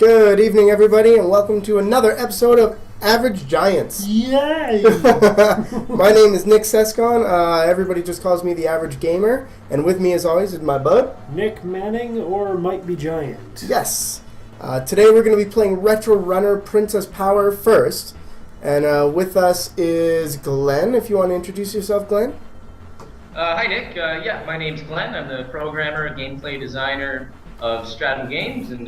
Good evening, everybody, and welcome to another episode of Average Giants. Yay! My name is Nick Sescon. Everybody just calls me the Average Gamer, and with me, as always, is my bud, Nick Manning, or Might Be Giant. Yes. Today we're going to be playing Retro Runner Princess Power first, and with us is Glen. If you want to introduce yourself, Glen. Hi, Nick. My name's Glen. I'm the programmer, gameplay designer of Stratum Games, and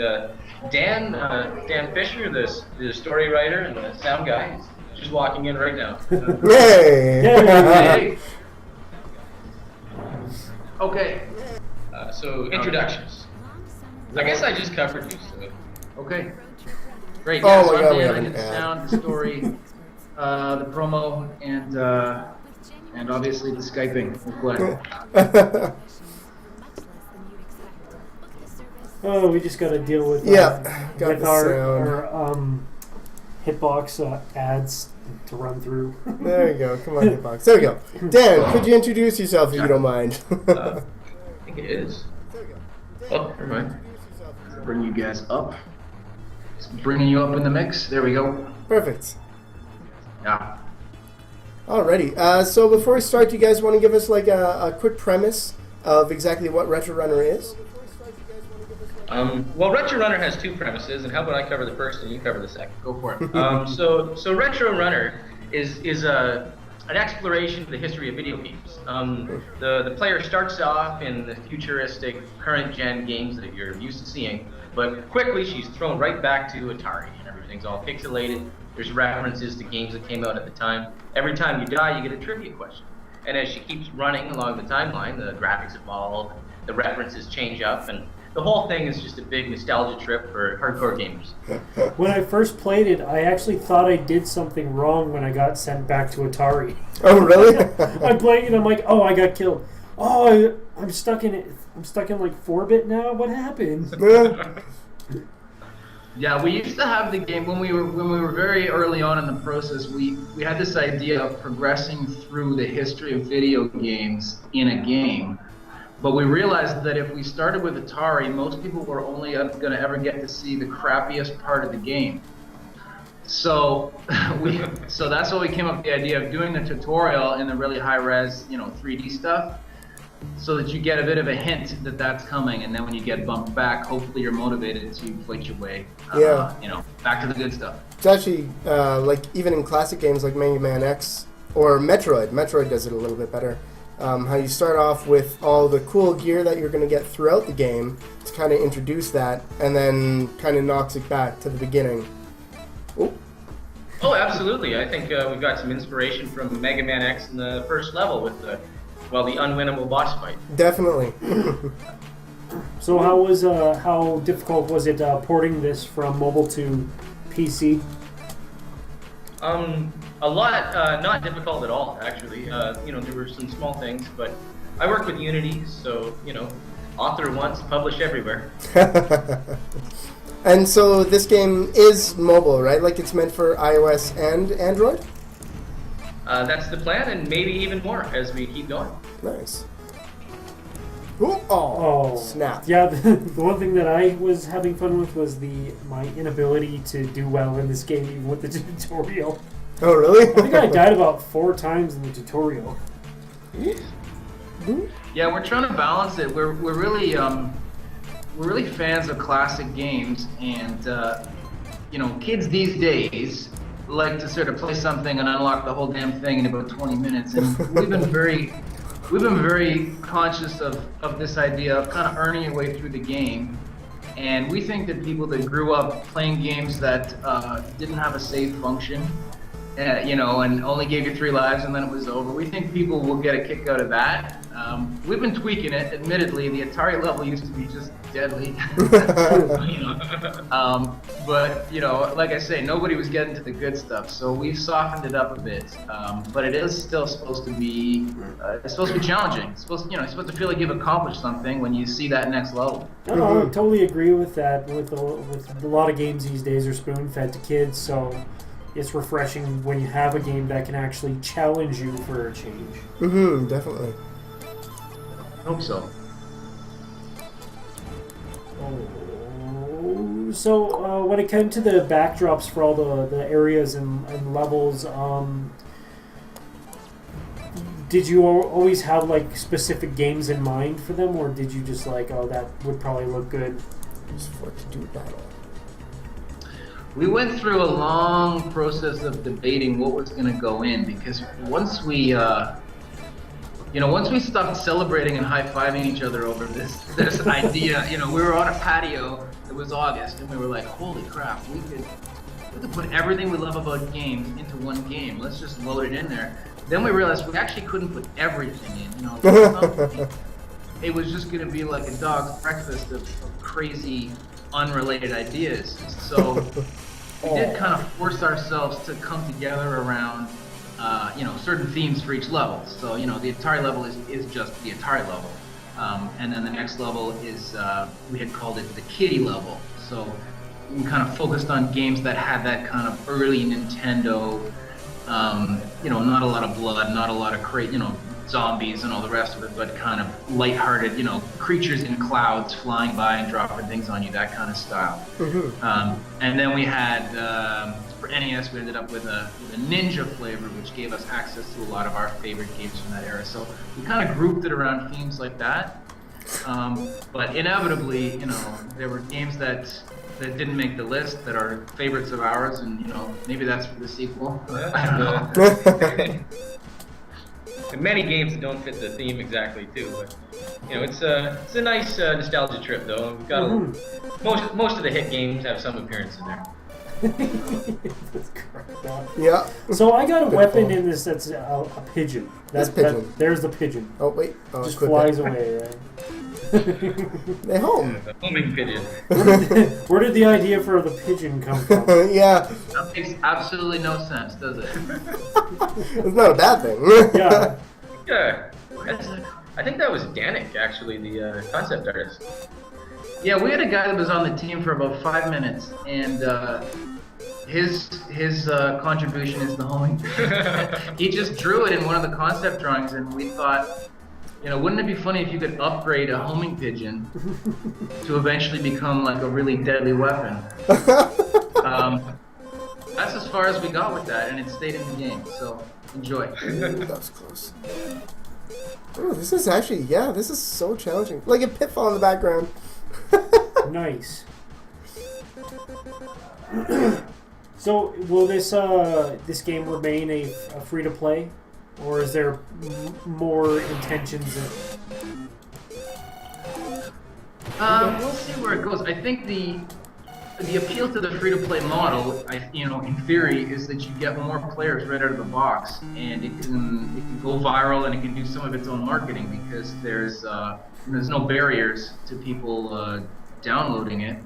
Dan Fischer, the story writer and the sound guy, is just walking in right now. Yay! Hey. Okay. So introductions. I guess I just covered you. So. Okay. Great. Yeah, Oh my God, we I have an did the ad. sound, the story, the promo, and obviously the Skyping with Glen. Oh, we just got to deal with got with the our hitbox ads to run through. There you go. Come on, Hitbox. There we go. Dan, could you introduce yourself if you don't mind? I think it is. Oh, never mind. Bring you guys up. Just bringing you up in the mix. There we go. Perfect. Yeah. Alrighty. So before we start, do you guys want to give us like a quick premise of exactly what Retro Runner is? Well, Retro Runner has two premises, and how about I cover the first and you cover the second? Go for it. So Retro Runner is an exploration of the history of video games. The player starts off in the futuristic, current-gen games that you're used to seeing, but quickly she's thrown right back to Atari, and everything's all pixelated. There's references to games that came out at the time. Every time you die, you get a trivia question. And as she keeps running along the timeline, the graphics evolve, the references change up, and the whole thing is just a big nostalgia trip for hardcore gamers. When I first played it, I actually thought I did something wrong when I got sent back to Atari. Oh, really? I'm playing and I'm like, oh, I got killed. Oh, I'm stuck in it. I'm stuck in like 4-bit now. What happened? Yeah, we used to have the game when we were very early on in the process. We had this idea of progressing through the history of video games in a game, but we realized that if we started with Atari, most people were only going to ever get to see the crappiest part of the game. So that's why we came up with the idea of doing the tutorial in the really high-res, 3D stuff, so that you get a bit of a hint that that's coming, and then when you get bumped back, hopefully you're motivated to fight your way, back to the good stuff. It's actually, like, even in classic games like Mega Man X or Metroid. Metroid does it a little bit better. How you start off with all the cool gear that you're going to get throughout the game to kind of introduce that, and then kind of knocks it back to the beginning. Oh, absolutely. I think we've got some inspiration from Mega Man X in the first level with the unwinnable boss fight. Definitely. So how difficult was it porting this from mobile to PC? A lot, not difficult at all, actually. There were some small things, but I work with Unity, so, author once, publish everywhere. And so this game is mobile, right? Like it's meant for iOS and Android? That's the plan, and maybe even more as we keep going. Nice. Ooh, oh, snap. Yeah, the one thing that I was having fun with was my inability to do well in this game, even with the tutorial. Oh, really? I think I died about 4 times in the tutorial. Yeah, we're trying to balance it. We're really fans of classic games, and kids these days like to sort of play something and unlock the whole damn thing in about 20 minutes. And we've been very conscious of this idea of kind of earning your way through the game. And we think that people that grew up playing games that didn't have a save function, and only gave you 3 lives and then it was over, we think people will get a kick out of that. We've been tweaking it. Admittedly, the Atari level used to be just deadly. But like I say, nobody was getting to the good stuff, so we've softened it up a bit. But it is still supposed to be challenging. It's supposed to feel like you've accomplished something when you see that next level. No, I totally agree with that. With a lot of games these days are spoon-fed to kids, so it's refreshing when you have a game that can actually challenge you for a change. Definitely. I hope so. Oh, So when it came to the backdrops for all the areas and levels, did you always have like specific games in mind for them, or did you just like, oh, that would probably look good? Just for it to do battle. We went through a long process of debating what was going to go in, because once we stopped celebrating and high-fiving each other over this idea, we were on a patio. It was August, and we were like, "Holy crap! We could put everything we love about games into one game. Let's just load it in there." Then we realized we actually couldn't put everything in. It was just going to be like a dog's breakfast of crazy, unrelated ideas. So we did kind of force ourselves to come together around, certain themes for each level. So, the Atari level is just the Atari level. And then the next level is, we had called it the kiddie level. So we kind of focused on games that had that kind of early Nintendo, not a lot of blood, not a lot of zombies and all the rest of it, but kind of lighthearted, creatures in clouds flying by and dropping things on you, that kind of style. Mm-hmm. And then we had, for NES, we ended up with a ninja flavor, which gave us access to a lot of our favorite games from that era. So we kind of grouped it around themes like that. But inevitably, there were games that didn't make the list that are favorites of ours, and maybe that's for the sequel. I don't know. Many games don't fit the theme exactly too, but it's a nice nostalgia trip though. We've got most of the hit games have some appearance in there. That's correct. Yeah. So I got a weapon in this that's a pigeon. That's pigeon. There's the pigeon. Oh wait, just flies away, right? They're home. The homing pigeon. Where did the idea for the pigeon come from? Yeah. That makes absolutely no sense, does it? It's not a bad thing. Yeah. Yeah. I think that was Danik, actually, the concept artist. Yeah, we had a guy that was on the team for about 5 minutes, and his contribution is the homing. He just drew it in one of the concept drawings, and we thought, wouldn't it be funny if you could upgrade a homing pigeon to eventually become like a really deadly weapon? That's as far as we got with that, and it stayed in the game, so enjoy. Ooh, that was close. Oh, this is actually, this is so challenging. Like a pitfall in the background. Nice. So, will this game remain a free-to-play? Or is there more intentions We'll see where it goes. I think the appeal to the free-to-play model, in theory, is that you get more players right out of the box, and it can go viral, and it can do some of its own marketing because there's no barriers to people downloading it.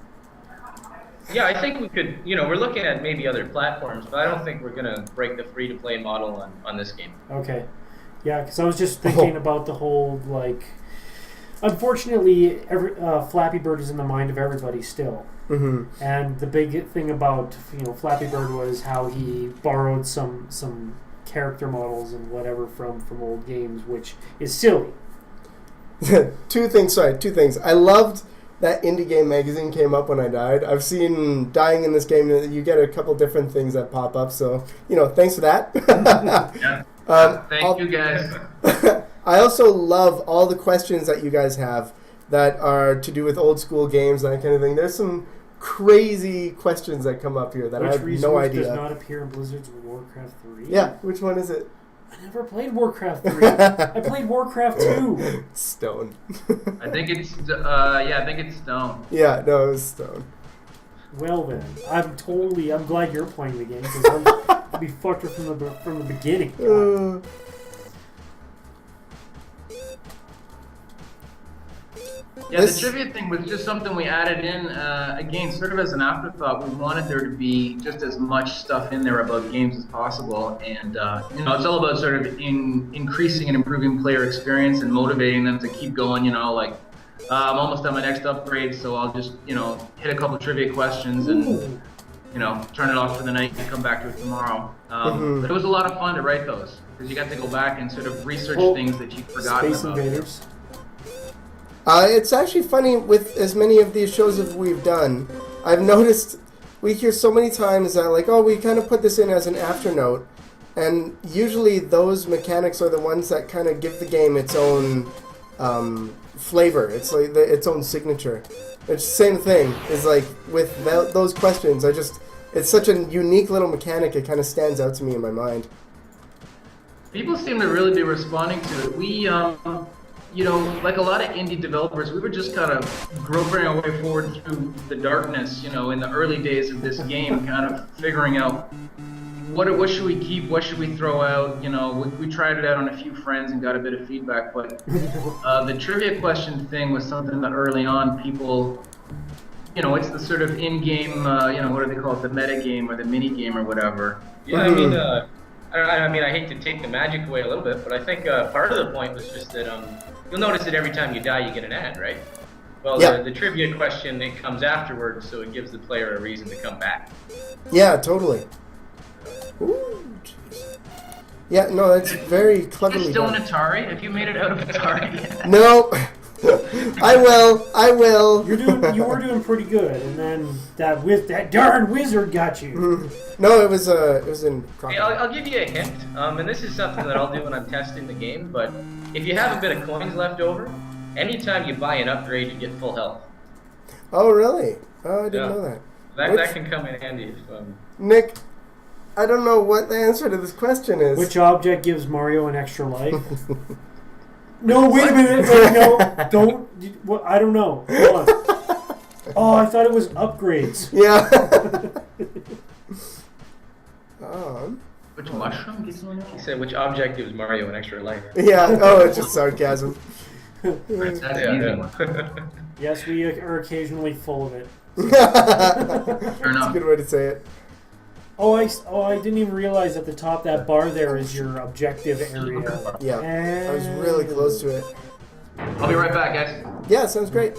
Yeah, I think we could, we're looking at maybe other platforms, but I don't think we're going to break the free-to-play model on this game. Okay. Yeah, because I was just thinking about the whole, unfortunately, Flappy Bird is in the mind of everybody still. Mm-hmm. And the big thing about, Flappy Bird was how he borrowed some character models and whatever from old games, which is silly. Two things. I loved that Indie Game Magazine came up when I died. I've seen dying in this game, you get a couple different things that pop up, so, thanks for that. Yeah. Thank you, guys. I also love all the questions that you guys have that are to do with old school games, that kind of thing. There's some crazy questions that come up here that I have no idea. Which does not appear in Blizzard's Warcraft 3? Yeah, which one is it? I never played Warcraft 3. I played Warcraft 2. Stone. I think it's Stone. Yeah, no, it was Stone. Well then, I'm glad you're playing the game because I'll be fucked from the beginning. Yeah, the trivia thing was just something we added in, again, sort of as an afterthought. We wanted there to be just as much stuff in there about games as possible. And, it's all about sort of increasing and improving player experience and motivating them to keep going, I'm almost at my next upgrade, so I'll just, hit a couple trivia questions and, turn it off for the night and come back to it tomorrow. But it was a lot of fun to write those, because you got to go back and sort of research things that you'd forgotten Space about. Invaders. It's actually funny with as many of these shows as we've done. I've noticed we hear so many times that like, oh, we kind of put this in as an afternote, and usually those mechanics are the ones that kind of give the game its own flavor. It's like its own signature. It's the same thing. Is like with those questions. It's such a unique little mechanic. It kind of stands out to me in my mind. People seem to really be responding to it. We, you know, like a lot of indie developers, we were just kind of groping our way forward through the darkness, you know, in the early days of this game, kind of figuring out what should we keep, what should we throw out. You know, we tried it out on a few friends and got a bit of feedback, but the trivia question thing was something that early on people, you know, it's the sort of in-game, you know, what do they call it, the meta game or the mini game or whatever. Yeah, I mean, I hate to take the magic away a little bit, but I think part of the point was just that you'll notice that every time you die, you get an ad, right? Well, yeah. the trivia question, it comes afterwards, so it gives the player a reason to come back. Yeah, totally. Ooh, jeez. Yeah, no, that's very cleverly Is it still done. an Atari? Have you made it out of Atari yet? No. I will. You were doing pretty good, and then that darn wizard got you. No, it was in. Hey, I'll give you a hint, and this is something that I'll do when I'm testing the game, but if you have a bit of coins left over, anytime you buy an upgrade, you get full health. Oh, really? Oh, I didn't know that. That can come in handy if... Nick, I don't know what the answer to this question is. Which object gives Mario an extra life? No, wait a minute. Wait, no, don't. Well, I don't know. Hold on. Oh, I thought it was upgrades. Yeah. Which mushroom gives one? He said, which object gives Mario an extra life? Yeah. Oh, it's just sarcasm. That's an easy one. Yes, we are occasionally full of it. That's enough. a good way to say it. Oh, I didn't even realize at the top that bar there is your objective area. Yeah. I was really close to it. I'll be right back, guys. Yeah, sounds great.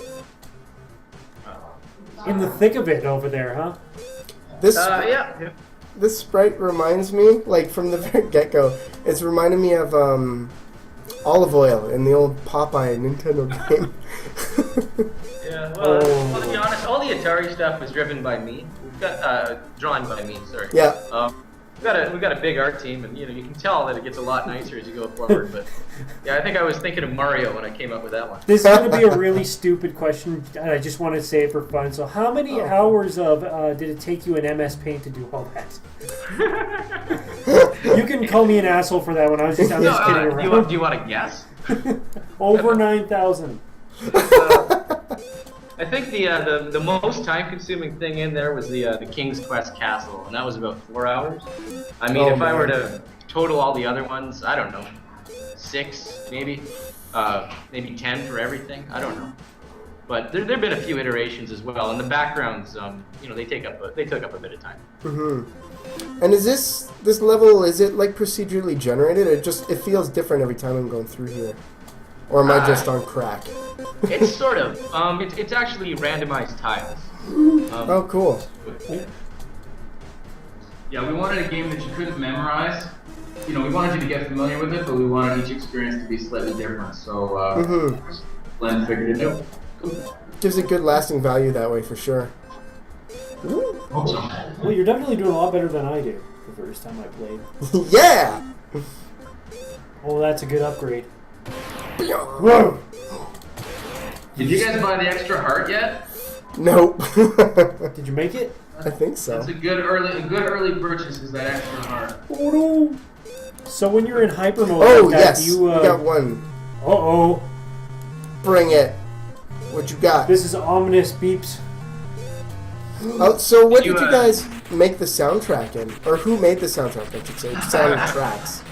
In the thick of it over there, huh? Yeah. This sprite reminds me, like from the very get-go, it's reminding me of olive oil in the old Popeye Nintendo game. Yeah, well, to be honest, all the Atari stuff was driven by me. Drawn by me, sorry. Yeah. We got a big art team, and you can tell that it gets a lot nicer as you go forward. But yeah, I think I was thinking of Mario when I came up with that one. This is going to be a really stupid question, and I just want to say it for fun. So, how many hours of did it take you in MS Paint to do all that? You can call me an asshole for that one. I'm just kidding around. Do you want to guess? Over 9,000. I think the most time-consuming thing in there was the King's Quest Castle, and that was about 4 hours. I mean, if I were to total all the other ones, I don't know, 6 maybe, maybe 10 for everything. I don't know, but there've been a few iterations as well, and the backgrounds, they took up a bit of time. Mm-hmm. And is this level? Is it like procedurally generated? It feels different every time I'm going through here, or am I just on crack? It's sort of. It's actually randomized tiles. Oh, cool. Yeah, we wanted a game that you couldn't memorize. We wanted you to get familiar with it, but we wanted each experience to be slightly different. So, Glen figured it out. Gives it good lasting value that way for sure. Hope so. Well, you're definitely doing a lot better than I did the first time I played. Yeah! Oh, that's a good upgrade. Whoa! Did you guys buy the extra heart yet? Nope. Did you make it? I think so. That's a good early purchase is that extra heart. Oh no! So when you're in hyper mode, Oh, like yes. you got one. Uh-oh. Bring it. What you got? This is ominous beeps. Oh, so what did you guys make the soundtrack in? Or who made the soundtrack, I should say? Soundtracks.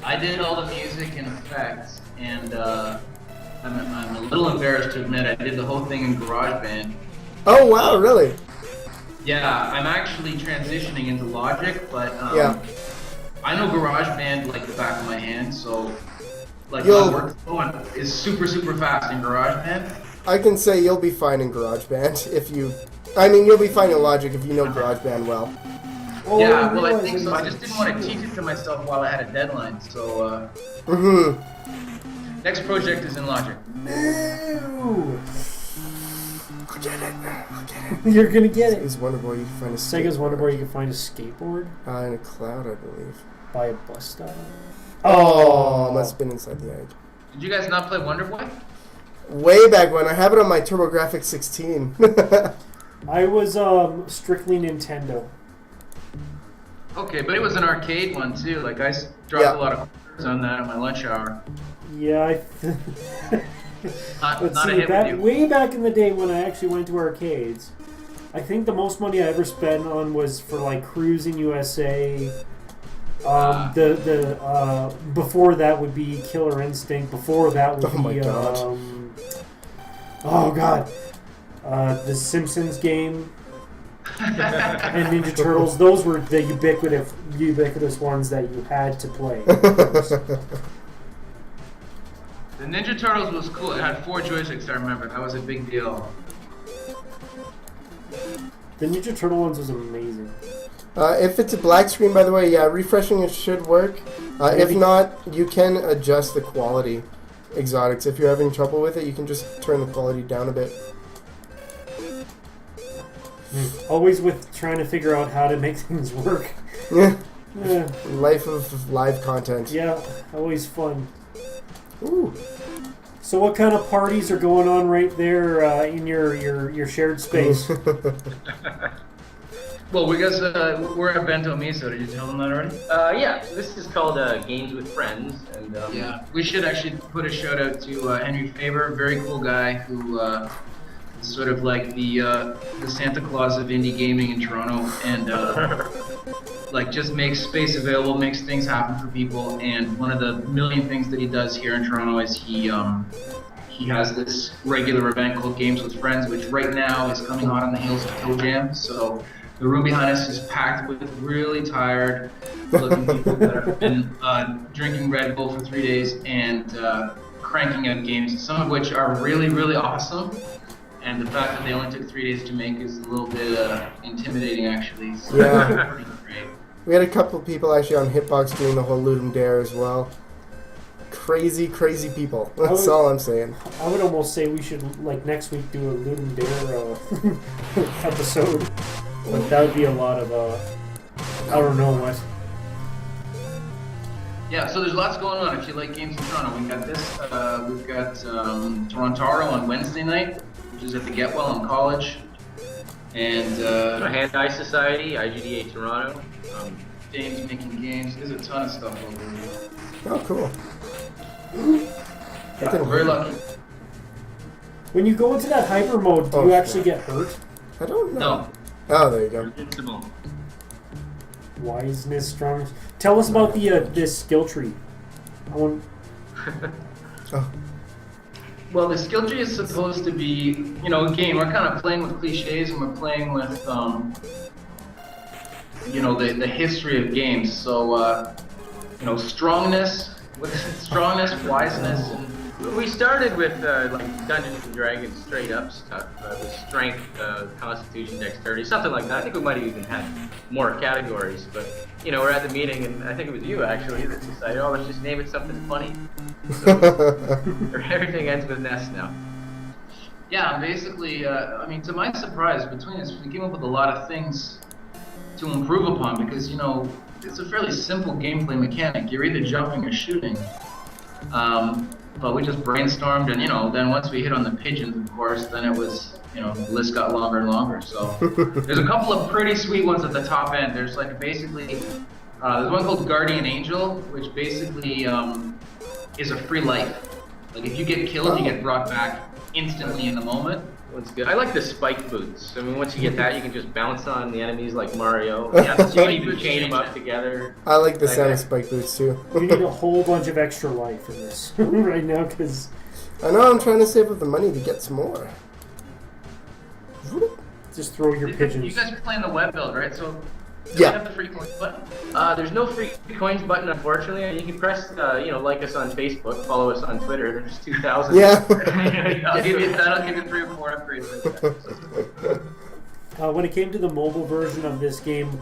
I did all the music and effects, and I'm a little embarrassed to admit I did the whole thing in GarageBand. Oh, wow, really? Yeah, I'm actually transitioning into Logic, but Yeah. I know GarageBand like the back of my hand, so like You'll- my workflow is super fast in GarageBand. I can say you'll be fine in GarageBand if you... I mean, you'll be fine in Logic if you know GarageBand well. Oh, Yeah, well I realize think it so. I is- just didn't want to teach it to myself while I had a deadline, so Mm-hmm. next project is in Logic. Ew. I'll get it. You're gonna get it. Sega's Wonder Boy, you can find a Sega's skateboard. Wonder Boy, you can find a skateboard. In a cloud, I believe. By a bus stop. Oh, must have been inside the edge. Did you guys not play Wonder Boy? Way back when. I have it on my TurboGrafx 16. I was strictly Nintendo. Okay, but it was an arcade one too. Like I dropped a lot of quarters on that at my lunch hour. Yeah, Not but a see, hit with you. way back in the day when I actually went to arcades, I think the most money I ever spent on was for like Cruising USA. Before that would be Killer Instinct. Before that would Oh my be God. The Simpsons game and Ninja Turtles. Those were the ubiquitous ones that you had to play. The Ninja Turtles was cool. It had 4 joysticks, I remember. That was a big deal. The Ninja Turtle ones was amazing. If it's a black screen, by the way, yeah, refreshing it should work. If not, you can adjust the quality. Exotics. If you're having trouble with it, you can just turn the quality down a bit. Always with trying to figure out how to make things work. Yeah. Yeah, Life of live content. yeah, always fun. Ooh. So what kind of parties are going on right there in your shared space? Well, we're at Bento Miso. Did you tell them that already? Yeah, so this is called Games with Friends. And Yeah. We should actually put a shout out to Henry Faber, very cool guy who is sort of like the Santa Claus of indie gaming in Toronto, and like just makes space available, makes things happen for people. And one of the million things that he does here in Toronto is he has this regular event called Games with Friends, which right now is coming hot on the heels of Toe Jam. So the room behind us is packed with really tired looking people that have been drinking Red Bull for 3 days and cranking out games, some of which are really, really awesome. And the fact that they only took 3 days to make is a little bit intimidating, actually. So Yeah. pretty great. We had a couple of people actually on Hitbox doing the whole Loot 'em Dare as well. Crazy, crazy people. That's all I'm saying. I would almost say we should, like, next week do a Loot 'em Dare episode. But that would be a lot of, I don't know what. Yeah, so there's lots going on if you like games in Toronto. We've got Torontaro on Wednesday night, which is at the Getwell in College. And Hand-Eye Society, IGDA Toronto. Dames Making Games. There's a ton of stuff over there. Oh, cool. Yeah, we're very lucky. When you go into that hyper mode, do Oh, you actually yeah. get hurt? I don't know. No. Oh, there you go. Invincible. Wiseness, strong. Tell us about the this skill tree. I want. Oh. Well, the skill tree is supposed to be, again, we're kind of playing with cliches and we're playing with, the history of games. So, strongness, wiseness, and We started with like Dungeons and Dragons straight up stuff, with strength, constitution, dexterity, something like that. I think we might have even had more categories, but we're at the meeting, and I think it was you actually that decided, oh, let's just name it something funny. So everything ends with nest now. yeah, basically, to my surprise, between us, we came up with a lot of things to improve upon because, it's a fairly simple gameplay mechanic. You're either jumping or shooting. But we just brainstormed, and then once we hit on the pigeons, of course, then it was, the list got longer and longer. So there's a couple of pretty sweet ones at the top end. There's like basically, there's one called Guardian Angel, which basically is a free life. Like if you get killed, you get brought back instantly in the moment. One's good. I like the spike boots. I mean, once you get that, you can just bounce on the enemies like Mario. Yeah, You can even chain them up together. I like the sound Okay. of spike boots too. We need a whole bunch of extra life in this right now because I know I'm trying to save up the money to get some more. just throw your You pigeons. guys are playing the web build, right? So do Yeah. we have the free coins button? There's no free coins button, unfortunately. You can press, like us on Facebook, follow us on Twitter. There's 2,000. Yeah. That'll give you 3 or 4 upgrades like that. When it came to the mobile version of this game,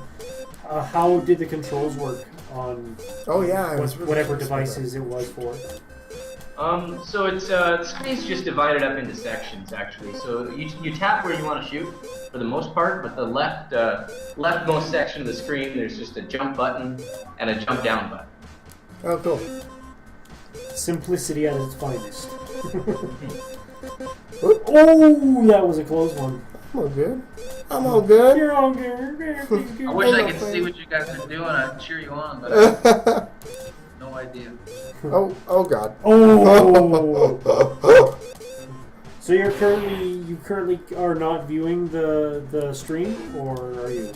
how did the controls work on Oh yeah, I was really whatever curious about devices it was for? So it's the screen's just divided up into sections actually. So you tap where you want to shoot for the most part, but the leftmost section of the screen there's just a jump button and a jump down button. Oh, cool. Simplicity at its finest. Oh, that was a close one. I'm all good. I'm all good. You're all good. I wish I could see what you guys are doing. I'd cheer you on, but no idea. Oh God. Oh. So you currently are not viewing the stream, or are you?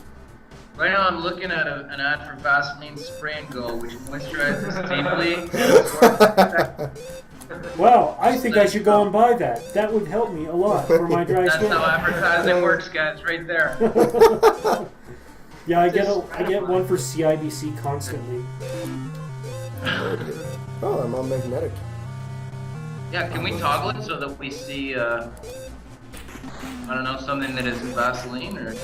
Right now, I'm looking at an ad for Vaseline Spray and Go, which moisturizes deeply. Well, I think I should go and buy that. That would help me a lot for my dry That's skin. how advertising works, guys. Right there. Yeah, I get one for CIBC constantly. Oh, I'm all magnetic. Yeah, can we toggle it so that we see, I don't know, something that isn't Vaseline or?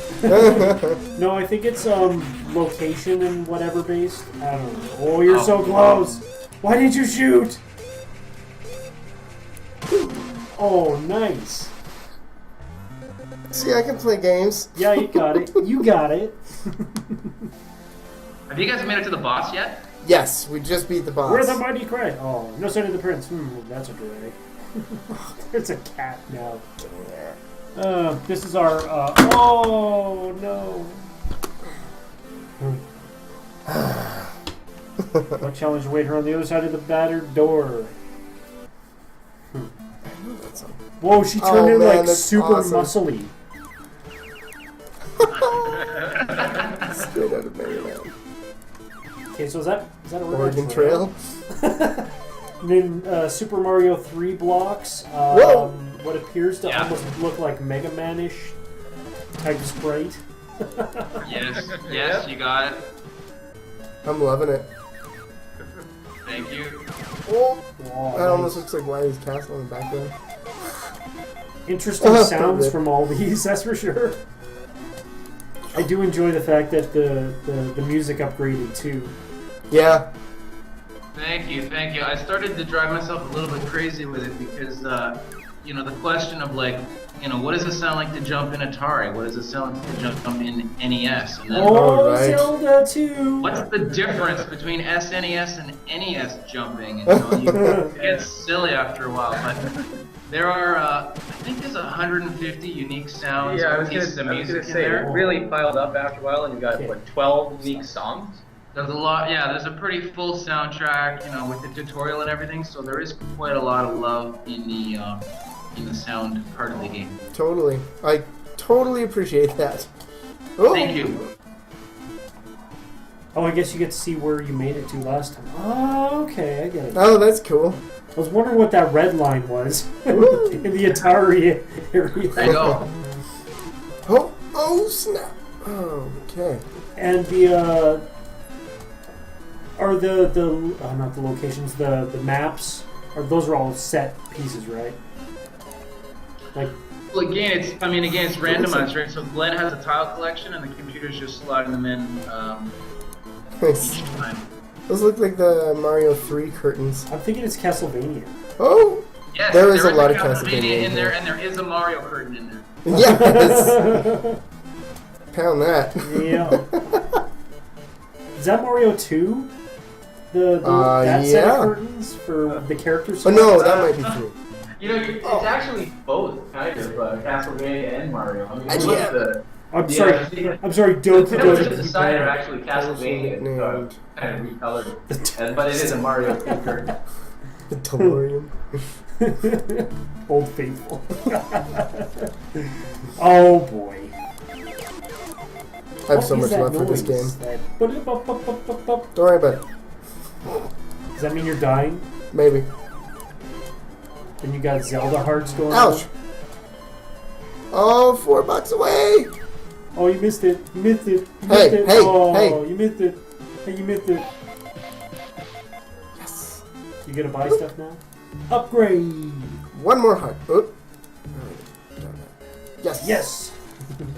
No, I think it's location and whatever based. I don't know. Oh, you're so close. Why did you shoot? Oh, nice. See, I can play games. Yeah, you got it. You got it. Have you guys made it to the boss yet? Yes, we just beat the boss. Where's the mighty cry? Oh, no sign of the prince. That's a delay. There's a cat now. This is our. Oh no. No challenge await her on the other side of the battered door. Whoa, she turned in like super muscly. Straight out of Mega Man. Okay, so is that a Oregon Trail? Then Super Mario 3 blocks. What appears to almost look like Mega Man-ish type sprite. Yes, you got it. I'm loving it. Thank you. Oh, Oh, that almost looks like Wily's Castle in the background. Interesting sounds from all these, that's for sure. I do enjoy the fact that the music upgraded too. Yeah. Thank you. I started to drive myself a little bit crazy with it because, the question of like, what does it sound like to jump in Atari? What does it sound like to jump in NES? And then, right. Zelda 2! what's the difference between SNES and NES jumping? And you get silly after a while, but there are, I think there's 150 unique sounds or pieces of music in there. It really piled up after a while, and you got what 12 unique songs. There's a lot, there's a pretty full soundtrack, with the tutorial and everything, so there is quite a lot of love in the sound part of the game. Totally. I totally appreciate that. Oh. Thank you. Oh, I guess you get to see where you made it to last time. Oh, okay, I get it. Oh, that's cool. I was wondering what that red line was in the Atari area. There you go. Oh, snap. Okay. And the are the not the locations, the maps, those are all set pieces, right? Like, Well, again, it's randomized, right? So Glen has a tile collection, and the computer's just sliding them in Nice. each time. Those look like the Mario 3 curtains. I'm thinking it's Castlevania. Oh! Yes, There is a lot of Castlevania in there, and there is a Mario curtain in there. Yes! Pound that. Yeah. Is that Mario 2? That set of curtains for the characters? Oh no, that might be 3. It's actually both, kind of, Castlevania and Mario. I mean, I'm sorry, don't the pillars to the side are actually Castlevania, kind of recolored. But it is a Mario curtain. The DeLorean. Old Faithful. Oh boy. I have so much love for this game. Don't worry about it. Does that mean you're dying? Maybe. And you got Zelda hearts going Ouch! on? Oh, $4 away! Oh, you missed it. You missed it. You Hey, missed it. hey, oh, hey. You missed it. Hey, you missed it. Yes! You gonna buy stuff now? Upgrade! One more heart. Oop. Yes! Yes!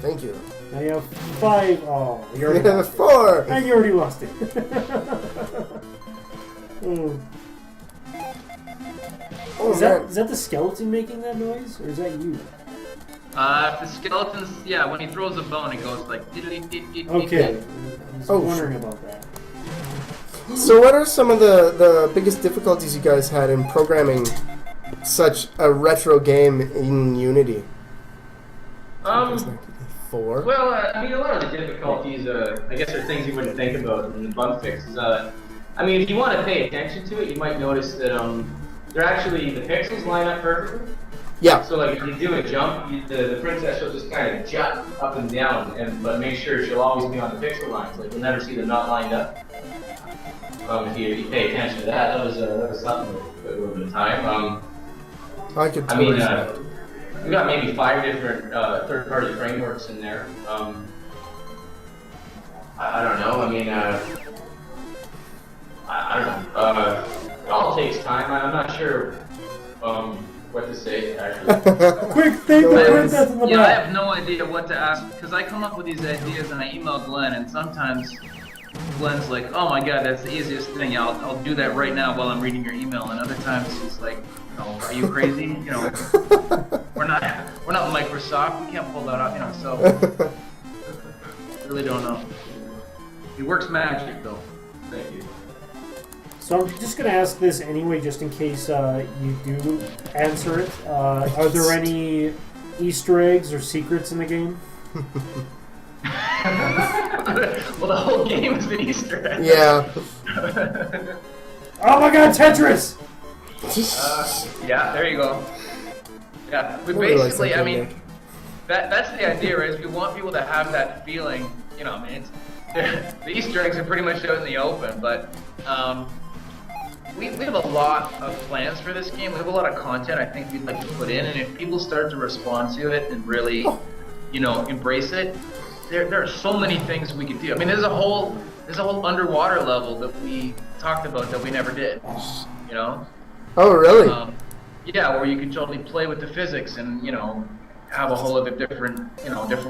Thank you. Now you have 5. Oh, you already Yeah, lost it. 4! And you already lost it. Oh, Is that the skeleton making that noise, or is that you? The skeletons, yeah, when he throws a bone, it goes like. Okay. I was wondering about that. So what are some of the biggest difficulties you guys had in programming such a retro game in Unity? 4. Well, I mean, a lot of the difficulties, I guess, are things you wouldn't think about in the bug fixes. I mean, if you want to pay attention to it, you might notice that they're actually, the pixels line up perfectly. Yeah. So, like, if you do a jump, the princess will just kind of jut up and down, but make sure she'll always be on the pixel lines. Like, you'll never see them not lined up. If you pay attention to that, that was something that took a little bit of time. I mean, we got maybe 5 different third-party frameworks in there. I don't know. I mean, I don't know. It all takes time. I'm not sure what to say, actually. Quick, think the princess in the I back. have no idea what to ask because I come up with these ideas and I email Glen, and sometimes Glen's like, "Oh my God, that's the easiest thing. I'll do that right now while I'm reading your email." And other times he's like, "No, are you crazy? You know, we're not Microsoft. We can't pull that off. You know." So I really don't know. He works magic though. Thank you. So I'm just going to ask this anyway, just in case you do answer it. Are there any Easter eggs or secrets in the game? Well, the whole game is an Easter egg. Yeah. Oh my God, Tetris! Yeah, there you go. Yeah, we Nobody likes basically, that I game, mean, that's the idea, right? Is we want people to have that feeling, you know, I mean, the Easter eggs are pretty much out in the open, but we have a lot of plans for this game. We have a lot of content I think we'd like to put in, and if people start to respond to it and really, you know, embrace it, there are so many things we could do. I mean, there's a whole underwater level that we talked about that we never did, you know? Oh, really? Yeah, where you can totally play with the physics and, you know, have a whole other different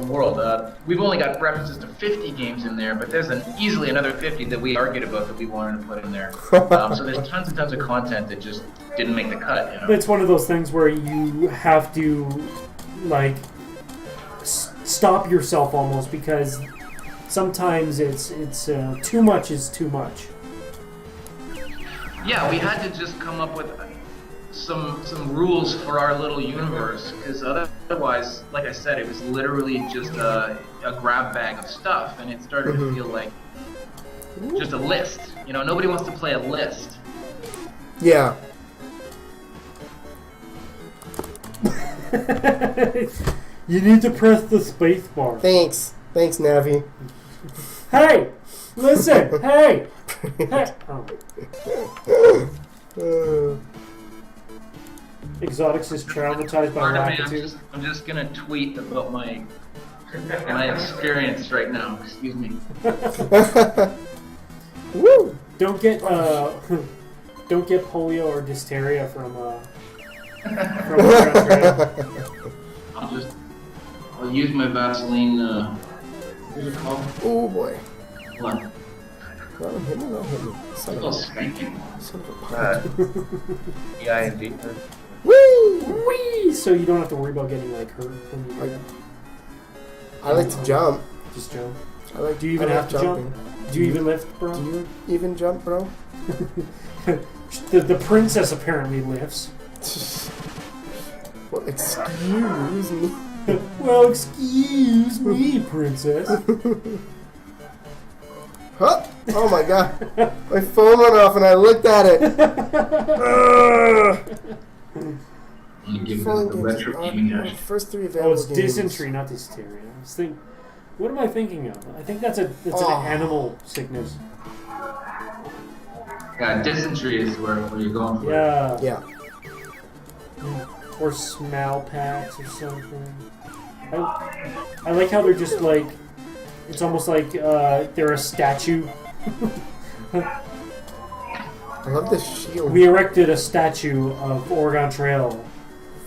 world. We've only got references to 50 games in there, but there's easily another 50 that we argued about that we wanted to put in there. So there's tons and tons of content that just didn't make the cut, you know? It's one of those things where you have to, like, stop yourself almost, because sometimes it's too much is too much. Yeah, we had to just come up with some rules for our little universe, because otherwise, like I said, it was literally just a grab bag of stuff, and it started to feel like just a list. You know, nobody wants to play a list. Yeah. You need to press the space bar. Thanks, Navi. Hey! Listen! Hey! Hey! Oh. Exotics is traumatized by Pardon me, Lakitu. I'm just gonna tweet about my experience right now. Excuse me. Woo! Don't get polio or dysteria from I'll use my Vaseline. What's it called? Oh boy. What? Not hit me, not hit me. Son Oh, of spanking. a punt. EIND. Woo! Whee! So you don't have to worry about getting like hurt when you do that. I like to jump. Just jump. Do you even have to jumping. jump? Do you even lift, bro? Do you even jump, bro? The princess apparently lifts. Well, excuse me. Well, excuse me, princess. Huh? Oh my god. My phone went off and I looked at it. Phone games, first 3 available Oh, it's games. dysentery, not dysteria. I was thinking, what am I thinking of? I think that's an animal sickness. Yeah, dysentery is where you're going for. Yeah. Yeah. Or smallpox or something. I like how they're just like, it's almost like they're a statue. I love this shield. We erected a statue of Oregon Trail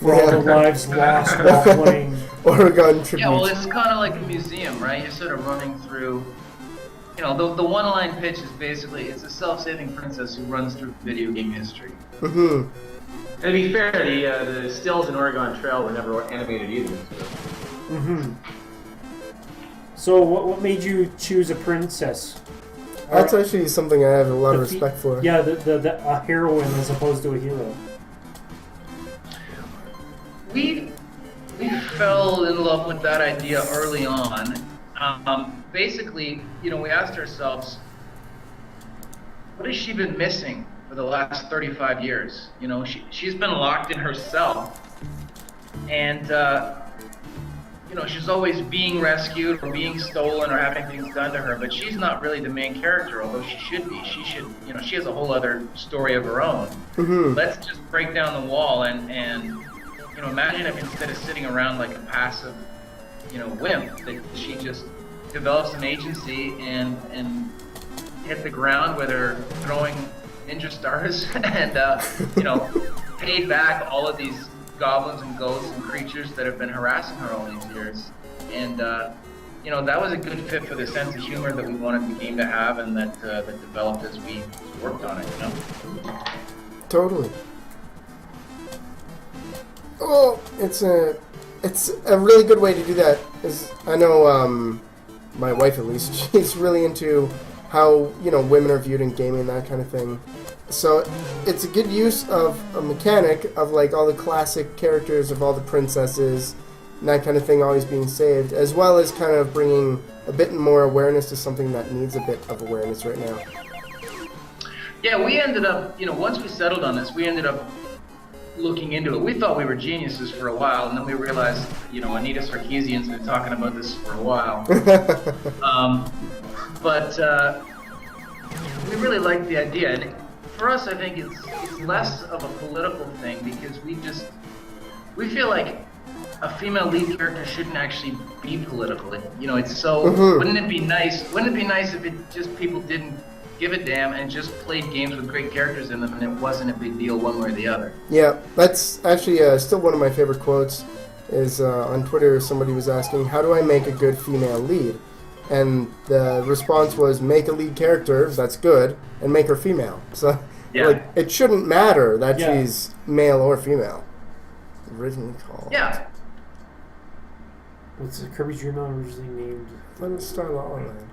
for all the lives lost while playing. Oregon tribute. Yeah, well, it's kind of like a museum, right? You're sort of running through. You know, the one-line pitch is basically it's a self-saving princess who runs through video game history. Mm-hmm. to be fair, the stills in Oregon Trail were never animated either. So. Mm-hmm. So what made you choose a princess? That's actually something I have a lot of The respect for. Yeah, a heroine as opposed to a hero. We fell in love with that idea early on. Basically, you know, we asked ourselves, what has she been missing for the last 35 years? You know, she's been locked in herself, and you know, she's always being rescued or being stolen or having things done to her, but she's not really the main character, although she should be. She should, you know, she has a whole other story of her own. Mm-hmm. Let's just break down the wall and you know, imagine if instead of sitting around like a passive, you know, wimp, that she just develops an agency and hit the ground with her throwing ninja stars and you know, paid back all of these goblins and ghosts and creatures that have been harassing her all these years. And you know, that was a good fit for the sense of humor that we wanted the game to have, and that developed as we worked on it, you know? Totally. Oh, it's a really good way to do that. I know my wife, at least, she's really into how, you know, women are viewed in gaming, that kind of thing. So it's a good use of a mechanic of like all the classic characters of all the princesses and that kind of thing always being saved, as well as kind of bringing a bit more awareness to something that needs a bit of awareness right now. Yeah, we ended up, you know, once we settled on this, we ended up looking into it. We thought we were geniuses for a while, and then we realized, you know, Anita Sarkeesian's been talking about this for a while. But we really liked the idea. And for us, I think it's less of a political thing, because we feel like a female lead character shouldn't actually be political. You know, it's so. Mm-hmm. Wouldn't it be nice if it just people didn't give a damn and just played games with great characters in them, and it wasn't a big deal one way or the other? Yeah, that's actually still one of my favorite quotes. Is on Twitter, somebody was asking, "How do I make a good female lead?" And the response was, "Make a lead character that's good and make her female." So, Yeah. like, it shouldn't matter that Yeah. she's male or female. Originally called. Yeah. What's Kirby's Dream Island originally named? Little Star La La Land.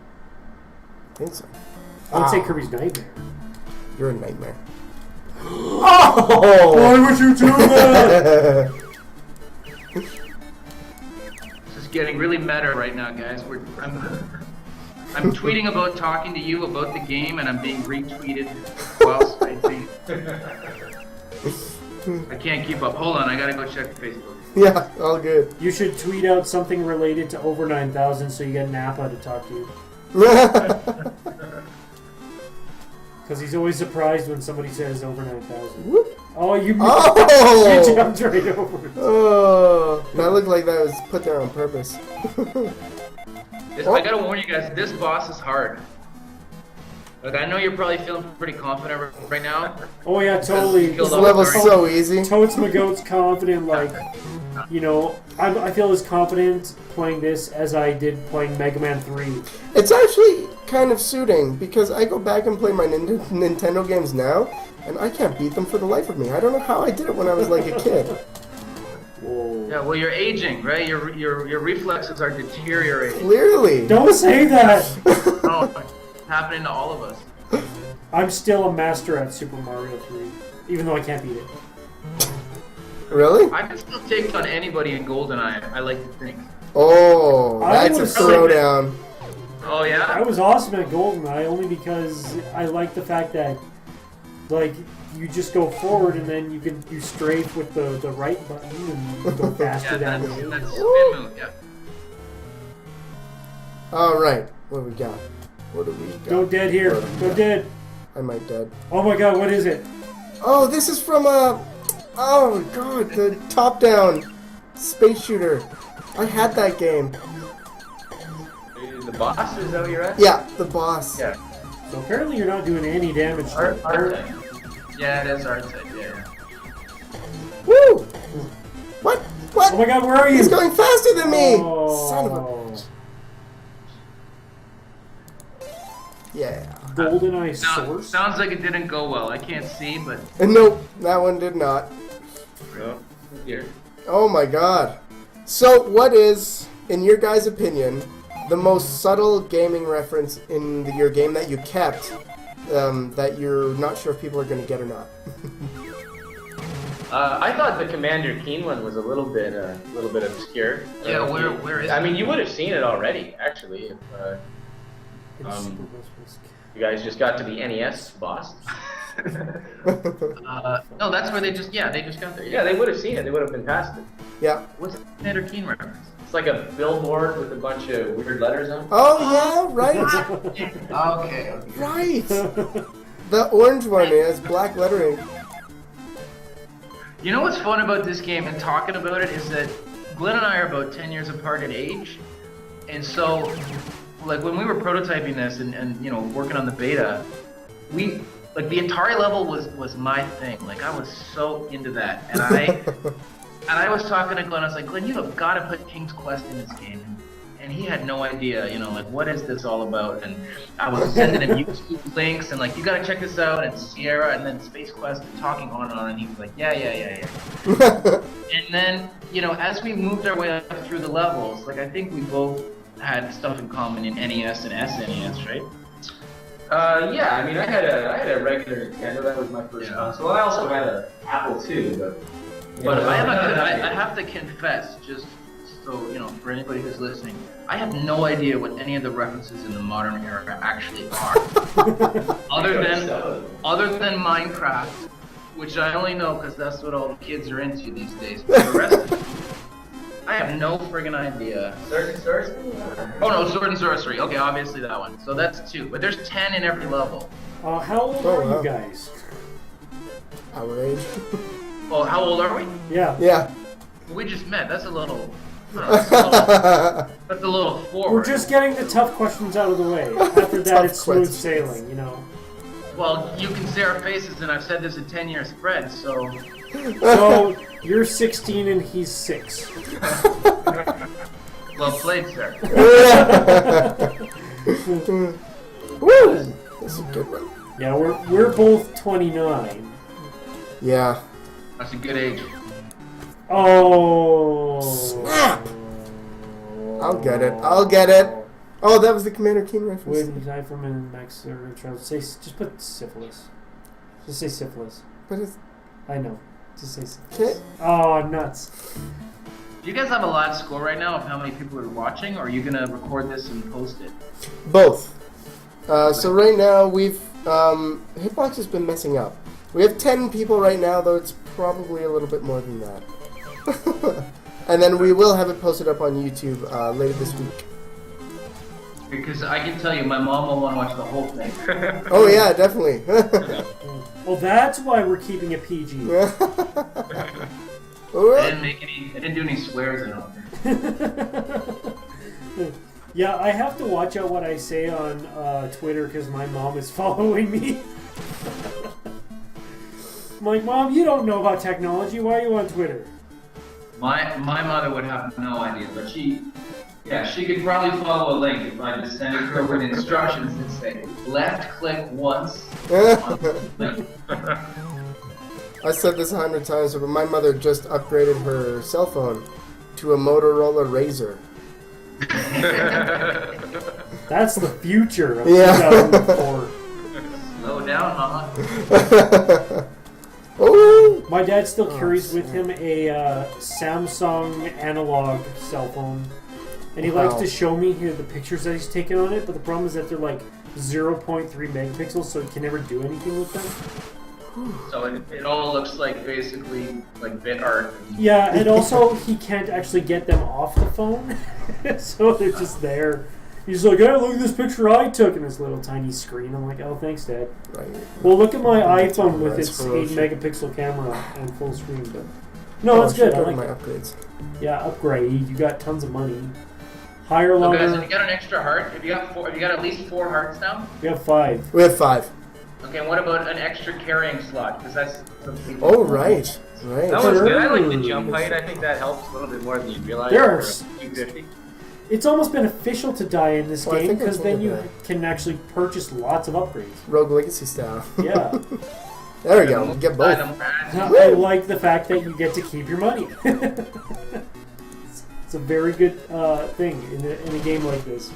I think so. I would say Kirby's Nightmare. You're a nightmare. Oh! Why would you do that? This is getting really meta right now, guys. I'm tweeting about talking to you about the game, and I'm being retweeted whilst I think. I can't keep up. Hold on, I gotta go check Facebook. Yeah, all good. You should tweet out something related to over 9,000 so you get Nappa to talk to you. Because he's always surprised when somebody says over 9,000. Whoop. Oh, you Oh! you jumped right over it. Oh, that looked like that was put there on purpose. I gotta warn you guys, this boss is hard. Like, I know you're probably feeling pretty confident right now. Oh yeah, totally. This level's so easy. Totes McGoat's confident, like, you know, I feel as confident playing this as I did playing Mega Man 3. It's actually kind of suiting, because I go back and play my Nintendo games now, and I can't beat them for the life of me. I don't know how I did it when I was like a kid. Whoa. Yeah, well, you're aging, right? Your reflexes are deteriorating. Clearly. Don't say that! Oh, it's happening to all of us. I'm still a master at Super Mario 3, even though I can't beat it. Really? I can still take on anybody in GoldenEye, I like to think. Oh, I that's a was- throwdown. Oh, I yeah? was awesome at GoldenEye only because I like the fact that, like, you just go forward and then you strafe with the right button and you go faster Yeah, down that's the spin hill. move, yeah. All right, what do we got? What do we got? Go dead here. What do we Go got? dead. I might dead. Oh my god, what is it? Oh, this is from oh god, the top-down space shooter. I had that game. The boss, is that what you're at? Yeah, the boss. Yeah. So apparently you're not doing any damage to it. Art Yeah, it is art type, yeah. Woo! What? What? Oh my god, where are you? He's going faster than me! Oh. Son of a bitch. Yeah. GoldenEye Source? Sounds like it didn't go well. I can't see, but And nope, that one did not. No. Here. Oh my god. So, what is, in your guys' opinion, the most subtle gaming reference in your game that you kept that you're not sure if people are going to get or not? I thought the Commander Keen one was a little bit obscure. Yeah, where is I it? mean, you would have seen it already, actually, if you guys just got to the NES boss. No, that's where they just got there. Yeah, they would have seen it. They would have been past it. Yeah. What's the Commander Keen reference? It's like a billboard with a bunch of weird letters on it. Oh, yeah, right. Okay. Right. The orange one has black lettering. You know what's fun about this game and talking about it is that Glen and I are about 10 years apart in age, and so like when we were prototyping this and you know working on the beta, the Atari level was my thing. Like I was so into that, and I was talking to Glen. I was like, Glen, you have got to put King's Quest in this game. And he had no idea, you know, like, what is this all about? And I was sending him YouTube links and, like, you gotta check this out, and Sierra, and then Space Quest, and talking on and on, and he was like, yeah. And then, you know, as we moved our way up through the levels, like, I think we both had stuff in common in NES and SNES, right? Yeah, I mean, I had a regular Nintendo. That was my first console. I also had an Apple II, but I have to confess, just so, you know, for anybody who's listening, I have no idea what any of the references in the modern era actually are. other than Minecraft, which I only know because that's what all the kids are into these days. But the rest of it, I have no friggin' idea. Sword and Sorcery? Oh no, Sword and Sorcery. Okay, obviously that one. So that's 2. But there's 10 in every level. How old are you guys? Our age. Oh, how old are we? Yeah. Yeah. We just met. That's a little... That's a little forward. We're just getting the tough questions out of the way. After that, it's smooth sailing, you know. Well, you can see our faces, and I've said this a 10-year spread, so... So, you're 16 and he's 6. Well played, sir. Woo! That's a good one. Yeah, we're both 29. Yeah. That's a good age. Oh. Snap! I'll get it. Oh, that was the Commander Keen reference. When you die from an max or trial, just put syphilis. Just say syphilis. But it's... I know. Just say syphilis. Okay. Oh, nuts. Do you guys have a live score right now of how many people are watching, or are you going to record this and post it? Both. So right now we've... Hitbox has been messing up. We have 10 people right now, though it's probably a little bit more than that. And then we will have it posted up on YouTube later this week. Because I can tell you, my mom will want to watch the whole thing. Oh yeah, definitely. Well, that's why we're keeping it PG. I didn't do any swears in it. Yeah, I have to watch out what I say on Twitter because my mom is following me. I'm like, Mom, you don't know about technology. Why are you on Twitter? My mother would have no idea, but she could probably follow a link if I just send it to her with instructions that say left click once. I said this 100 times, but my mother just upgraded her cell phone to a Motorola Razr. That's the future of Yeah. 2004. Slow down, Mama. Oh! My dad still carries with him a Samsung analog cell phone. And he likes to show me the pictures that he's taken on it, but the problem is that they're like 0.3 megapixels, so he can never do anything with them. So it all looks like basically like bit art. Yeah, and also he can't actually get them off the phone, so they're just there. He's like, hey, look at this picture I took in this little tiny screen. I'm like, oh, thanks, Dad. Right. Well, look at my iPhone with its 8 megapixel camera and full screen. But no, it's good. I like my it. upgrades. Yeah, upgrade. You got tons of money. Higher, So longer. guys, have you got an extra heart? Have you got at least 4 hearts now? We have 5. We have 5. Okay, and what about an extra carrying slot? Because that's something. Oh, right. Right. That was good. I like the jump height. I think that helps a little bit more than you realize. There are 250. It's almost beneficial to die in this Well, I game think I because told then you you that. can actually purchase lots of upgrades. Rogue Legacy style. Yeah. There we go. Get both. I like the fact that you get to keep your money. It's a very good thing in a game like this.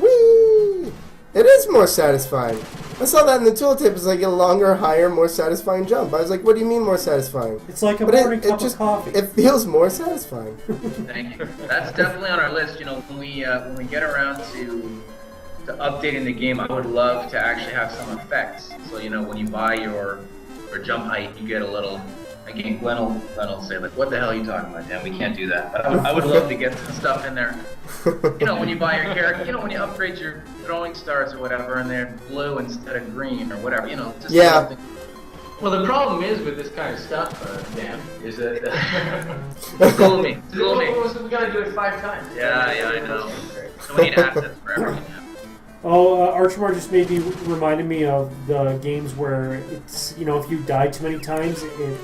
Whee! It is more satisfying. I saw that in the tooltip. It's like a longer, higher, more satisfying jump. I was like, what do you mean more satisfying? It's like a morning cup of coffee. It feels more satisfying. Thank you. That's definitely on our list. You know, when we get around to updating the game, I would love to actually have some effects. So, you know, when you buy your jump height, you get a little. Again, Glen will say, like, what the hell are you talking about, Dan? We can't do that. But I would love to get some stuff in there. You know, when you buy your character, you know, when you upgrade your throwing stars or whatever, and they're blue instead of green or whatever, you know. Just something. Well, the problem is with this kind of stuff, Dan, is that... School me. We gotta do it 5 times. Yeah, I know. So we need assets for everything. Archimar just reminded me of the games where it's, you know, if you die too many times, it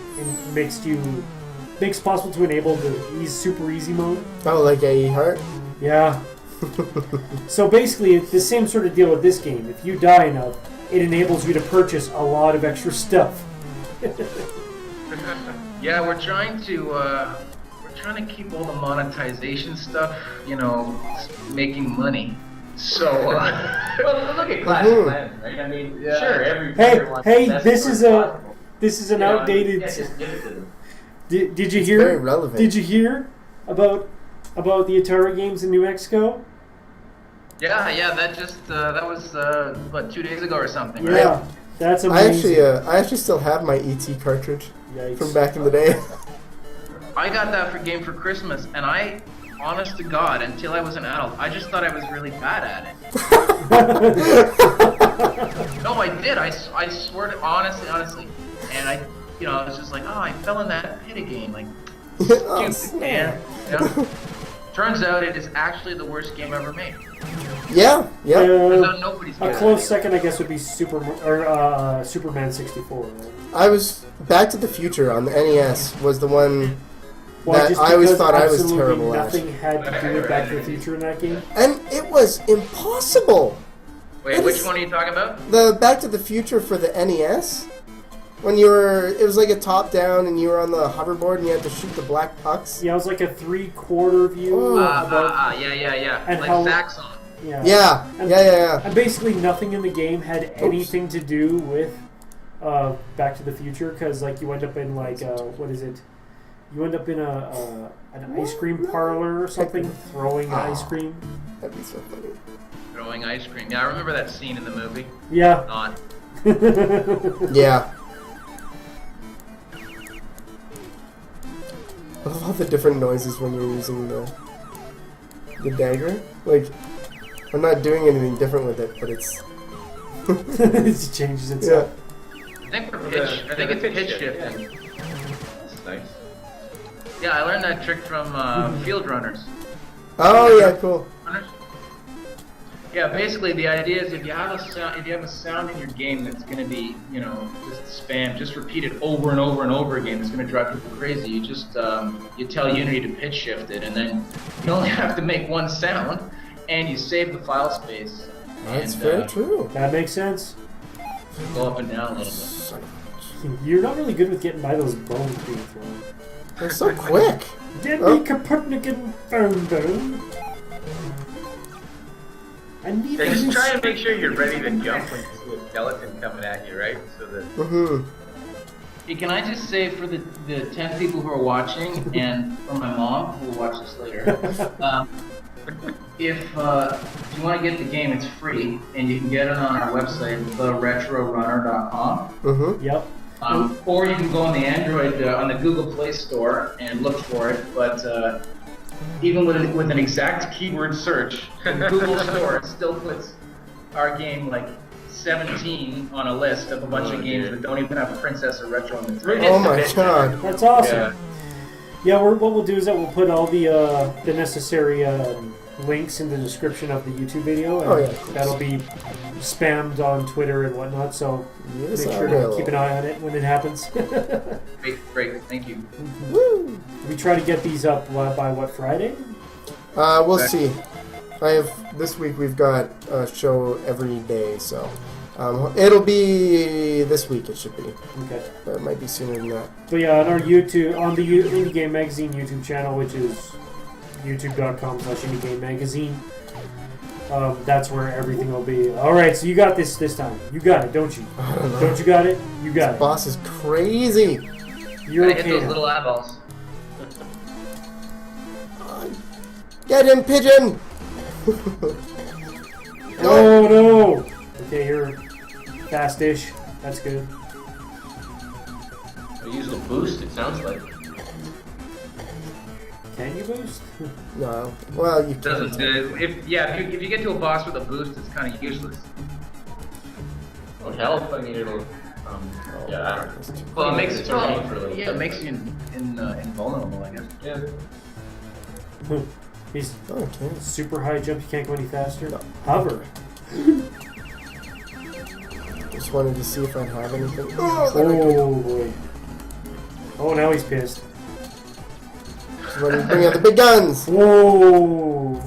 makes possible to enable the super easy mode. Oh, like AE Heart? Yeah. So basically, it's the same sort of deal with this game. If you die enough, it enables you to purchase a lot of extra stuff. Yeah, we're trying to keep all the monetization stuff, you know, making money. So, well, look at Classic Glen, right? I mean, sure, hey, this is an outdated. Did you hear? Very relevant. Did you hear about the Atari games in New Mexico? Yeah, that was what, 2 days ago or something, right? Yeah, that's amazing. I actually still have my ET cartridge from back in the day. I got that game for Christmas, and honest to God, until I was an adult, I just thought I was really bad at it. No, I did. I swear to honestly. And I was just like, oh, I fell in that pit again. Like, stupid, man. You know? Turns out it is actually the worst game ever made. Yeah. Nobody's a close second, I guess, would be Superman 64. Right? I was Back to the Future on the NES was the one. Well, that I always thought I was terrible at. Nothing had to do with Back to the Future in that game. And it was impossible. Wait, which one are you talking about? The Back to the Future for the NES. When it was like a top-down, and you were on the hoverboard, and you had to shoot the black pucks. Yeah, it was like a 3/4 view. Yeah. And like Zaxxon. Yeah. And basically nothing in the game had anything to do with Back to the Future, because like you end up in like what is it? You end up in an ice cream parlor or something, throwing ice cream. That'd be so funny. Throwing ice cream. Yeah, I remember that scene in the movie. Yeah. Not. Yeah. I love all the different noises when you're using the dagger. Like, I'm not doing anything different with it, but it's... It changes itself. Yeah. I think it's pitch shifting. That's nice. Yeah, I learned that trick from Field Runners. Oh yeah, cool. Yeah, basically the idea is if you have a sound in your game that's going to be, you know, just spam, just repeat it over and over and over again. It's going to drive people crazy. You just you tell Unity to pitch shift it, and then you only have to make one sound, and you save the file space. That's very true. That makes sense. Go up and down a little bit. You're not really good with getting by those bones being thrown. They're so quick. Deadly Copernican phone bone. They just try and make sure you're ready to jump when you see a skeleton coming at you, right? So that. Hey, can I just say for the 10 people who are watching, and for my mom who will watch this later, if you want to get the game, it's free, and you can get it on our website, theretrorunner.com. Yep. Or you can go on the Android, on the Google Play Store and look for it. But even with an exact keyword search, Google Store still puts our game like 17 on a list of a bunch of games that don't even have a Princess or Retro in the Oh my god. That's awesome. Yeah, what we'll do is that we'll put all the necessary links in the description of the YouTube video, and that'll be spammed on Twitter and whatnot, so make sure to keep an eye on it when it happens. Great, thank you. Woo! We try to get these up by what, Friday? We'll see. This week we've got a show every day, so It'll be this week. It should be. Okay. But it might be sooner than that. But yeah, on our YouTube, on the Indie Game Magazine YouTube channel, which is youtube.com/IndieGameMagazine, that's where everything will be. All right, so you got this time. You got it, don't you? Don't you got it? You got it. Boss is crazy. You're Gotta okay. hit those little eyeballs. Get him, pigeon! Oh no! Okay, you're fast-ish. That's good. I used a boost, it sounds like. Can you boost? No. Well, you Doesn't can't. if you get to a boss with a boost, it's kind of useless. Won't help, I mean, it'll... yeah, I don't know. Well, it makes It's around for a little it bit. makes you invulnerable, I guess. Yeah. He's Oh, okay. super high jump. You can't go any faster. No. Hover. Just wanted to see if I'd have anything. Oh, Oh boy. Oh, now he's pissed. just wanted to bring out the big guns. Whoa!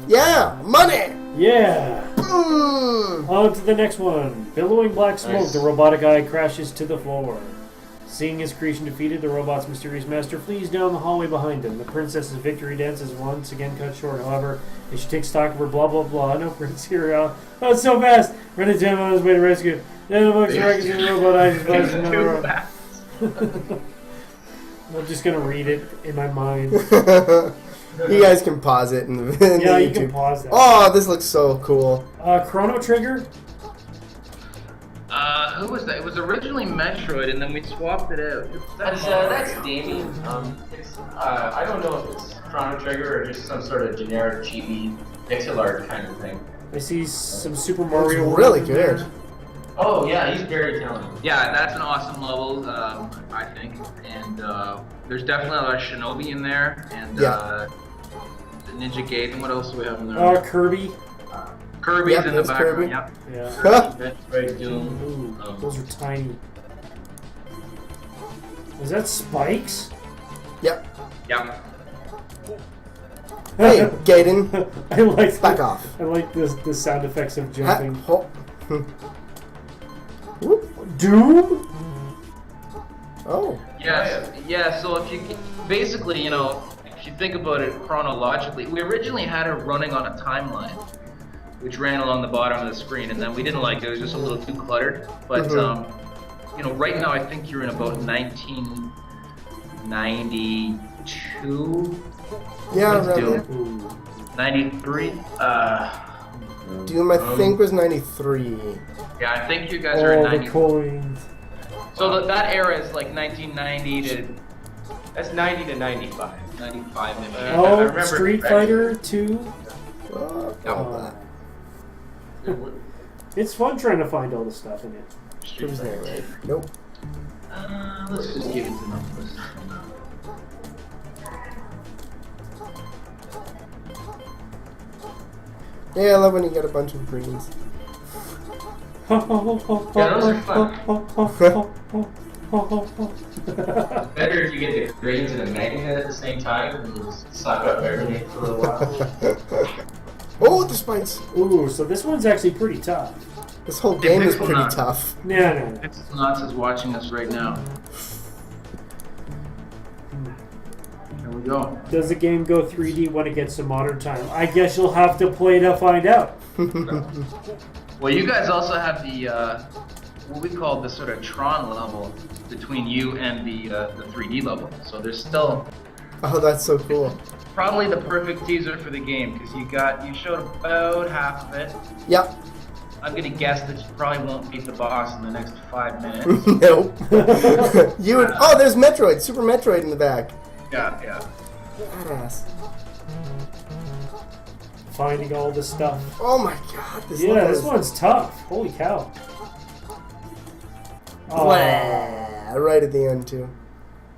Yeah, money. Yeah! Mm. On to the next one. Billowing black smoke, Nice. the robotic eye crashes to the floor. Seeing his creation defeated, the robot's mysterious master flees down the hallway behind him. The princess's victory dance is once again cut short. However, as she takes stock of her blah blah blah, no prince here. Oh, it's so fast! Running Jim on his way to rescue. Then the books records the robot eyes is flashing down the Too road. fast. I'm just gonna read it in my mind. You guys can pause it in the, in Yeah, the you YouTube. can pause that. Oh, this looks so cool. Chrono Trigger? Who was that? It was originally Metroid, and then we swapped it out. That's Damien. I don't know if it's Chrono Trigger or just some sort of generic chibi pixel art kind of thing. I see some Super Mario It's World really in good. there. Oh yeah, he's very talented. Yeah, that's an awesome level, I think. And there's definitely a lot of Shinobi in there, and Yeah. the Ninja Gaiden. What else do we have in there? Kirby. Kirby's Yep, in the there's background. Kirby. Yep. Yeah. Metroid, Doom. Ooh, those are tiny. Is that spikes? Yep. Yep. Hey, Gaiden, I like back off. I like the sound effects of Ha- jumping. ho- Whoop. Doom? Oh. Yes. Yeah. So if you basically, if you think about it chronologically, we originally had it running on a timeline, which ran along the bottom of the screen, and then we didn't like it. It was just a little too cluttered. But right now I think you're in about 1992, Yeah, Let's around do there. it. Ooh. 93. Doom, I think, was 93. Yeah, I think you guys are in Oh, the 90. coins. So that era is like 1990 to That's 90 to 95. 95 maybe. I Oh, remember Street correctly. Fighter 2? Oh, Oh. It's fun trying to find all the stuff in it. Who's there, right? Nope. Let's just give it to numbers. Yeah, I love when you get a bunch of greens. those are fun. Better if you get the greens and the magnet at the same time and you just suck up everything for a little while. Oh, the spikes! Ooh, so this one's actually pretty tough. This whole game is pixel pretty not. tough. No. Nuts is watching us right now. Here we go. Does the game go 3D when it gets to modern time? I guess you'll have to play to find out. Well, you guys also have the what we call the sort of Tron level between you and the 3D level. So there's still Oh, that's so cool. probably the perfect teaser for the game because you showed about half of it. Yep. I'm gonna guess that you probably won't beat the boss in the next 5 minutes. Nope. You would. Oh, there's Metroid, Super Metroid in the back. Yeah. Badass. Finding all the stuff. Oh my god, this Yeah, level this is one's tough. Holy cow. Oh, blah, right at the end too.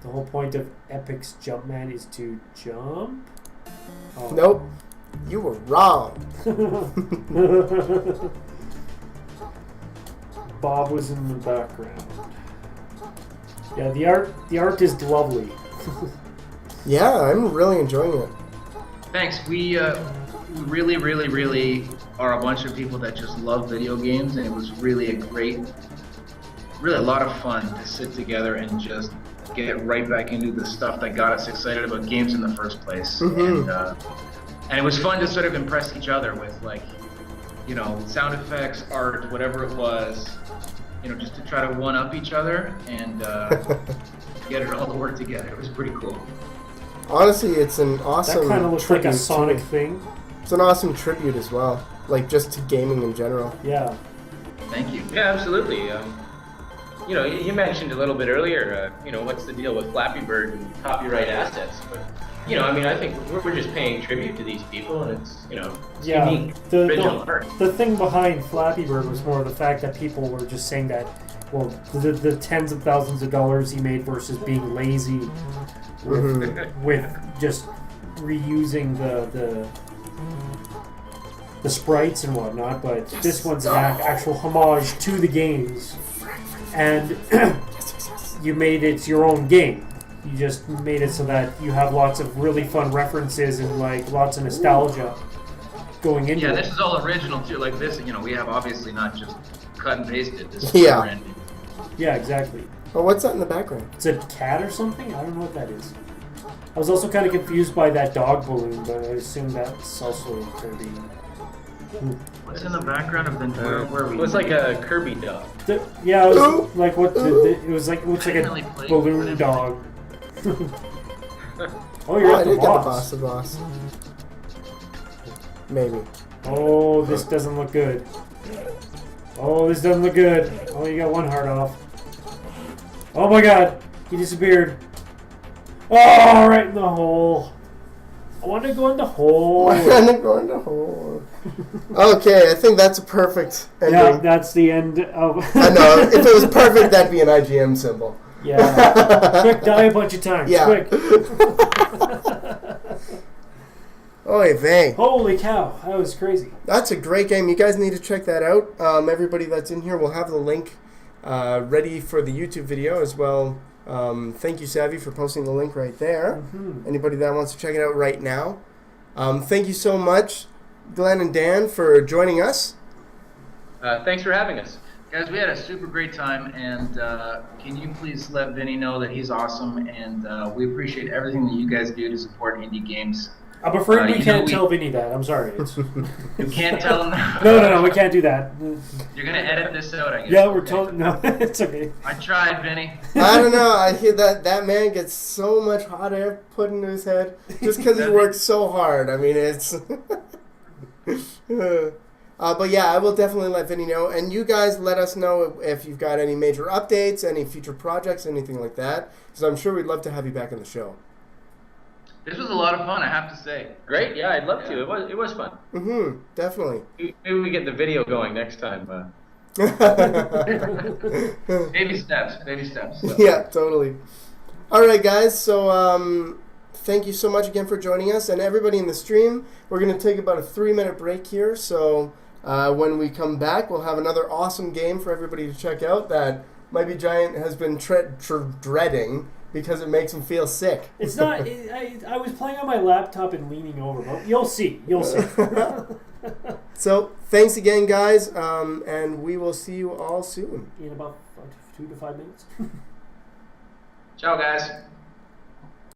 the whole point of Epic's Jumpman is to jump? Oh. Nope. You were wrong. Bob was in the background. Yeah, the art is lovely. Yeah, I'm really enjoying it. Thanks. We really are a bunch of people that just love video games, and it was really a lot of fun to sit together and just get right back into the stuff that got us excited about games in the first place. And it was fun to sort of impress each other with, like, you know, sound effects, art, whatever it was, you know, just to try to one-up each other and get it all to work together. It was pretty cool. Honestly, it's an awesome. That kind of looks like a Sonic thing. It's an awesome tribute as well, like just to gaming in general. Yeah. Thank you. Yeah, absolutely. You know, you mentioned a little bit earlier, you know, what's the deal with Flappy Bird and copyright assets? But, you know, I mean, I think we're just paying tribute to these people, and it's, you know, it's unique, original art. The thing behind Flappy Bird was more the fact that people were just saying that, well, the tens of thousands of dollars he made versus being lazy with just reusing the sprites and whatnot, but this one's an actual homage to the games. And you made it your own game. You just made it so that you have lots of really fun references and like lots of nostalgia going into it. Yeah, this is all original too. Like this, you know, we have obviously not just cut and pasted. This is brand new. Yeah, exactly. Oh, what's that in the background? It's a cat or something? I don't know what that is. I was also kind of confused by that dog balloon, but I assume that's also going to be... What's in the background of the where are we? It was like a Kirby dog. Yeah, it was like what it was like. It looks like a balloon dog. Oh, you're at the boss. The boss. Maybe. Oh, this doesn't look good. Oh, this doesn't look good. Oh, you got one heart off. Oh my God, he disappeared. Oh, right in the hole. I want to go in the hole. I want to go in the hole. Okay, I think that's a perfect ending. Yeah, that's the end of... I know. If it was perfect, that'd be an IGM symbol. Yeah. Quick, die a bunch of times. Yeah. Quick. Oy vey. Holy cow, that was crazy. That's a great game. You guys need to check that out. Everybody that's in here will have the link ready for the YouTube video as well. Thank you, Savvy, for posting the link right there. Anybody that wants to check it out right now. Thank you so much, Glenn and Dan, for joining us. Thanks for having us. Guys, we had a super great time, and can you please let Vinny know that he's awesome, and we appreciate everything that you guys do to support indie games. I'm afraid we can't tell Vinny that. I'm sorry. You can't tell him that? No, we can't do that. You're going to edit this out, I guess. Yeah, we're told. No, it's okay. I tried, Vinny. I don't know. I hear that man gets so much hot air put into his head just because he works so hard. I mean, it's... but yeah, I will definitely let Vinny know. And you guys let us know if you've got any major updates, any future projects, anything like that. Because I'm sure we'd love to have you back on the show. This was a lot of fun, I have to say. Great, yeah, I'd love to. It was fun. Definitely. Maybe we get the video going next time. Baby steps. So. Yeah, totally. All right, guys. So thank you so much again for joining us, and everybody in the stream. We're going to take about a 3-minute break here. So when we come back, we'll have another awesome game for everybody to check out that Might Be Giant has been dreading. Because it makes him feel sick. It's not... I was playing on my laptop and leaning over, but you'll see. So, thanks again, guys, and we will see you all soon. In about 2 to 5 minutes. Ciao, guys.